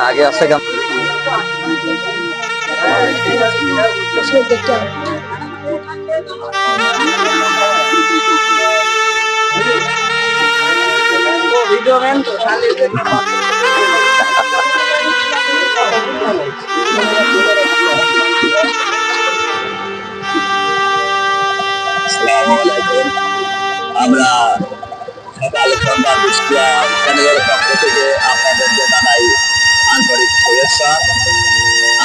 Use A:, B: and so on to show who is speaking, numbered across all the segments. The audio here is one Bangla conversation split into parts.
A: আগে আছে ভিডিও ম্যান
B: আমরা সকাল সন্ধ্যা কুষ্টিয়া চ্যানেলের পক্ষ থেকে আপনাদেরকে জানাই আন্তরিক শুভেচ্ছা।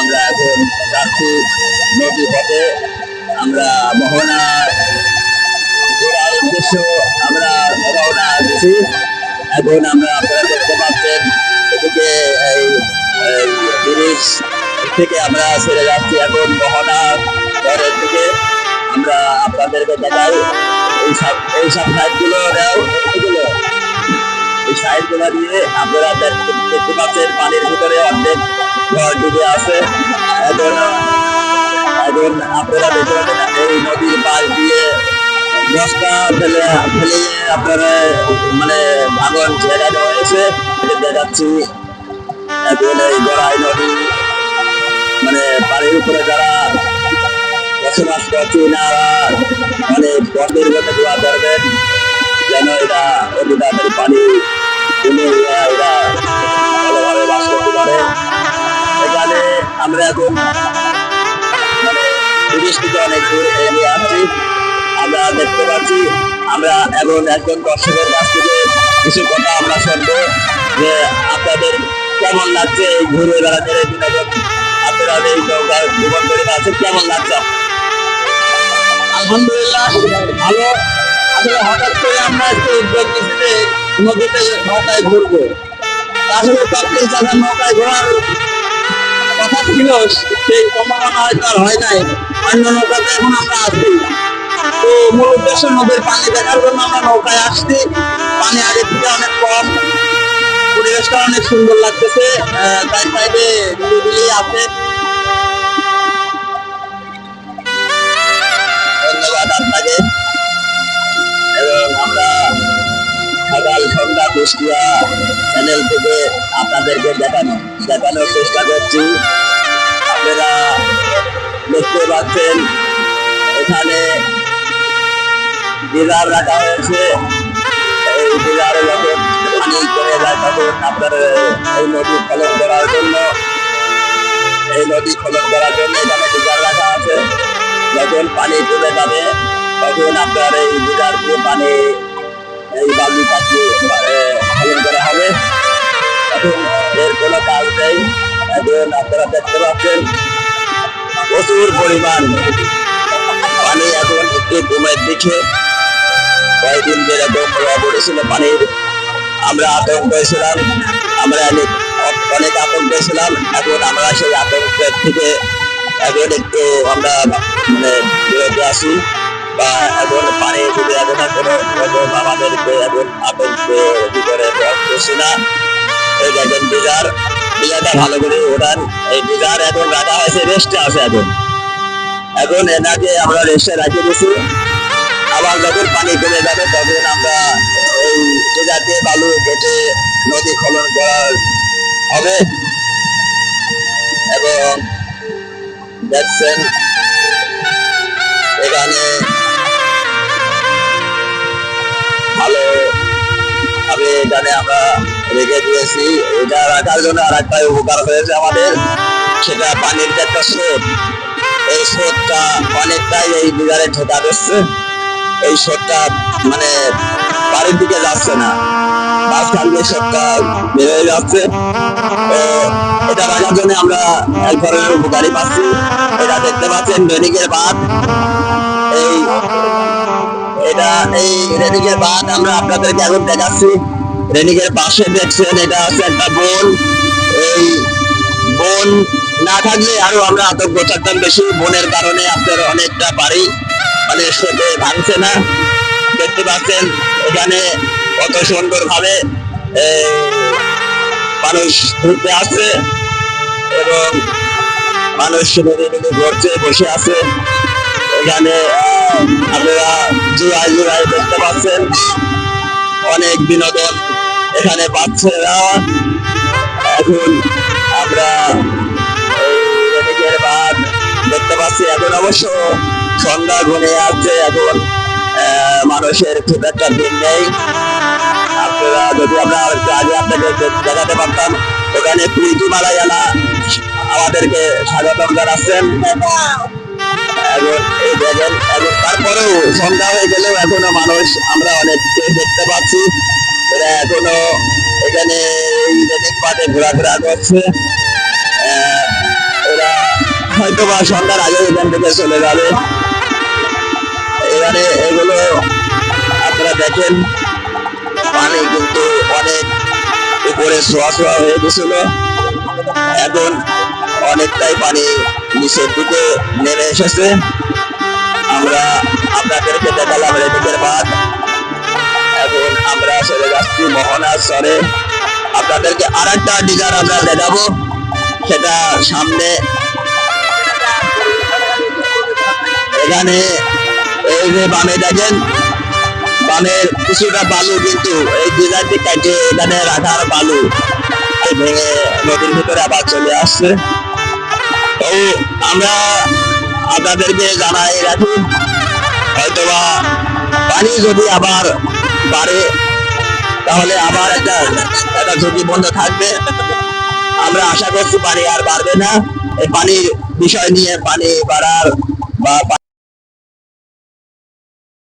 B: আমরা এখন যাচ্ছি নদী পথে, আমরা মোহনা ঘোরার উদ্দেশ্য আমরা রওনা দিচ্ছি। এখন আমরা আপনারা দেখতে পাচ্ছেন এদিকে এই ব্রিজ থেকে আমরা ছেড়ে যাচ্ছি এখন মোহনা ঘরের দিকে। আমরা আপনাদেরকে দেখাই এই সব সাইডগুলো এই সাইডগুলো দিয়ে আপনারা দেখতে পাচ্ছেন পানির ভিতরে অর্ধেক ঘর ডুবে আছে। এখন আপনারা দেখতে পাচ্ছেন এই নদীর পাশ দিয়ে বস্তা ফেলে আপনারা মানে ভাঙন ছেড়ানো হয়েছে দেখাচ্ছি। এখন এই গড়াই নদী মানে পানির উপরে যারা বসবাস করছি না অনেক গর্বের মধ্যে দোয়া করবেন যেন এরা তাদের পানি তুলে এরা ভালোভাবে বাস করতে পারে। এখানে আমরা এখন মানে বিদেশ থেকে অনেক দূর এগিয়ে আসছি। আমরা দেখতে পাচ্ছি আমরা এখন একজন দর্শকের কাছ থেকে কিছু কথা আমরা শুনবো যে আপনাদের কেমন লাগছে এই ঘুরে বেড়াতে বিনোদন, আপনারা এই নৌকার জীবন করে আছে কেমন লাগছে?
A: আলহামদুলিল্লাহ ভালো। আসলে হঠাৎ করে আমরা একটু উদ্যোগ নিচ্ছি যে নদীতে নৌকায় ঘুরবো। আসলে কয়েকদিন চাঁদা নৌকায় ঘোরার কথা ছিল, সেই সম্ভাবনা হয়তো আর হয় নাই। অন্য নৌকাতে এখন আমরা আসছি। তো মূল উদ্দেশ্য নদীর পানি দেখার জন্য আমরা নৌকায় আসছি। পানি আগের থেকে অনেক কম, পরিবেশটা অনেক সুন্দর লাগতেছে। তাই সাইডে নদী আছে।
B: ধন্যবাদ আপনাকে। এবং আমরা সকাল সন্ধ্যা কুষ্টিয়া চ্যানেল থেকে আপনাদেরকে দেখানোর চেষ্টা করছি। আপনারা দেখতে পাচ্ছেন এখানে ডিজার রাখা হয়েছে। এই ডিজারে যখন পানি করে যায় তখন আপনার এই নদী খনন করার জন্য এখানে ডিজার রাখা আছে। যখন পানি তুলে যাবে তখন আপনার এই ডিজার দিয়ে পানি এই বালু কাটিয়ে খনন করা হবে। এখন এর কোনো কাজ নেই। এখন আপনারা দেখতে পাচ্ছেন প্রচুর পরিমাণ পানি এখন একটু কমের দিকে। কয়েকদিন যেরকম পড়েছিল পানির আমরা আতঙ্ক ছিলাম, আমরা অনেক আতঙ্ক ছিলাম। এখন আমরা সেই আতঙ্কের থেকে এখন একটু আমরা মানে বিরত আছি বা এখন পানি যদি এখন কোনো রকম আমাদেরকে এখন আতঙ্কের ভিতরে করছি না। এই দেখেন ডিজারটা ভালো করে ওঠান। এই ডিজার এখন রাখা হয়েছে, রেস্টে আছে। এখন এনাকে আমরা রেস্টে রাখিয়ে দিয়েছি। আবার যখন পানি কমে যাবে তখন আমরা এই ডিজারকে বালু কেটে নদী খনন করা হবে। এবং দেখছেন এখানে ভালো ভাবে এখানে আমরা রেখে দিয়েছি। এটা রাখার জন্য আর একটা উপকার হয়েছে আমাদের, সেটা পানির যে একটা স্রোত, এই স্রোতটা অনেকটাই এই ডিজারে ঠেকা দিচ্ছে। এই স্রোতটা মানে বাড়ির দিকে যাচ্ছে না, মাঝখান দিয়ে স্রোতটা বের হয়ে যাচ্ছে। তো এটা রাখার জন্য আমরা এক ধরনের উপকারী পাচ্ছি। এটা দেখতে পাচ্ছেন রেনিকের বাঁধ। এই রেনিকের বাঁধ আমরা আপনাদেরকে এখন দেখাচ্ছি। রেনিকের পাশে দেখছেন এটা হচ্ছে একটা বন। এই বন না থাকলে আরো আমরা আতঙ্ক থাকতাম বেশি। বনের কারণে আপনার অনেকটা বাড়ি মানে স্রোতে ভাঙছে না। দেখতে পাচ্ছেন এখানে কত সুন্দর ভাবে মানুষ ঘুরতে আসছে এবং মানুষ ঘুরছে, বসে আছে। এখানে আপনারা জোড়ায় দেখতে পাচ্ছেন অনেক বিনোদন এখানে পাচ্ছে না। এখন আমরা এই রেডিকের বাঁধ দেখতে পাচ্ছি। এখন অবশ্য সন্ধ্যা ঘনিয়ে আসছে, এখন মানুষের খুব একটা ভিড় নেই। আপনারা যদি আমরা একটু আগে আপনাকে দেখাতে পারতাম, ওখানে প্রীতি মালায়ালা আমাদেরকে স্বাগতম জানাচ্ছেন। এখন এই দেখেন, এখন তারপরেও সন্ধ্যা হয়ে গেলেও এখনো মানুষ আমরা অনেককে দেখতে পাচ্ছি। এরা এখনো এখানে এই রেডিক পাটে ঘোরাফেরা করছে। এরা হয়তো বা সন্ধ্যার আগে এখান থেকে চলে যাবে। এখানে এগুলো আপনারা দেখেন, পানি কিন্তু অনেক উপরে ছোঁয়া ছোঁয়া হয়ে গেছিল, এখন অনেকটাই পানি নিচের দিকে নেমে এসেছে। আমরা আপনাদেরকে দেখালাম রেডিকের বাঁধ। এখন আমরা চলে যাচ্ছি মোহনার চরে। আপনাদেরকে আর একটা ডিজার আমরা দেখাবো, সেটা সামনে। এখানে এই যে বামে দেখেন, বামের কিছুটা বালু কিন্তু এই ডিজারটি কাটে এখানে রাখার বালু ভেঙে নদীর ভিতরে আবার চলে আসছে। তো আমরা আপনাদেরকে জানাই রাখি, হয়তোবা পানি যদি আবার বাড়ে তাহলে আবার একটা ঝুঁকিপূর্ণ থাকবে। আমরা আশা করছি পানি আর বাড়বে না। এই পানির বিষয় নিয়ে, পানি বাড়ার বা